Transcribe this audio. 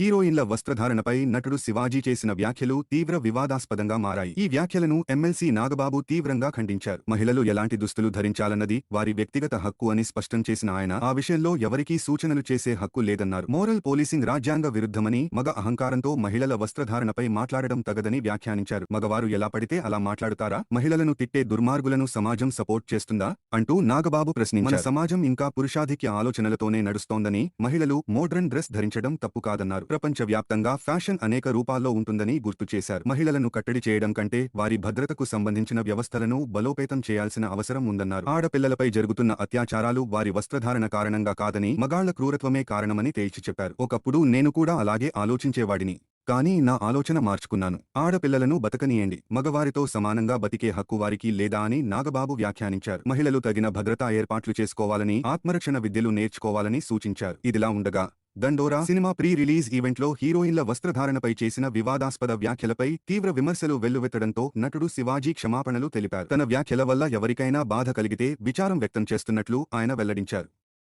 హీరోయిన్ల వస్త్రధారణపై నటుడు శివాజీ చేసిన వ్యాఖ్యలు తీవ్ర వివాదాస్పదంగా మారాయి. ఈ వ్యాఖ్యలను ఎమ్మెల్సీ నాగబాబు తీవ్రంగా ఖండించారు. మహిళలు ఎలాంటి దుస్తులు ధరించాలన్నది వారి వ్యక్తిగత హక్కు అని స్పష్టం చేసిన ఆయన ఆ విషయంలో ఎవరికీ సూచనలు చేసే హక్కు లేదన్నారు. మోరల్ పోలీసింగ్ రాజ్యాంగ విరుద్ధమని, మగ అహంకారంతో మహిళల వస్త్రధారణపై మాట్లాడడం తగదని వ్యాఖ్యానించారు. మగవారు ఎలా పడితే అలా మాట్లాడుతారా? మహిళలను తిట్టే దుర్మార్గులను సమాజం సపోర్ట్ చేస్తుందా అంటూ నాగబాబు ప్రశ్నించారు. మన సమాజం ఇంకా పురుషాధిక్య ఆలోచనలతోనే నడుస్తోందని, మహిళలు మోడ్రన్ డ్రెస్ ధరించడం తప్పు కాదన్నారు. ప్రపంచవ్యాప్తంగా ఫ్యాషన్ అనేక రూపాల్లో ఉంటుందని గుర్తు చేశారు. మహిళలను కట్టడి చేయడం కంటే వారి భద్రతకు సంబంధించిన వ్యవస్థలను బలోపేతం చేయాల్సిన అవసరం ఉందన్నారు. ఆడపిల్లలపై జరుగుతున్న అత్యాచారాలు వారి వస్త్రధారణ కారణంగా కాదని, మగాళ్ల క్రూరత్వమే కారణమని తేల్చి చెప్పారు. ఒకప్పుడు నేను కూడా అలాగే ఆలోచించేవాడిని. కానీ నా ఆలోచన మార్చుకున్నాను. ఆడపిల్లలను బతకనీయండి. మగవారితో సమానంగా బతికే హక్కు వారికి లేదా అని నాగబాబు వ్యాఖ్యానించారు. మహిళలు తగిన భద్రతా ఏర్పాట్లు చేసుకోవాలని, ఆత్మరక్షణ విద్యలు నేర్చుకోవాలని సూచించారు. ఇదిలా ఉండగా దండోరా సినిమా ప్రీ రిలీజ్ ఈవెంట్లో హీరోయిన్ల వస్త్రధారణపై చేసిన వివాదాస్పద వ్యాఖ్యలపై తీవ్ర విమర్శలు వెల్లువెత్తడంతో నటుడు శివాజీ క్షమాపణలు తెలిపారు. తన వ్యాఖ్యల వల్ల ఎవరికైనా బాధ కలిగితే విచారం వ్యక్తం చేస్తున్నట్లు ఆయన వెల్లడించారు.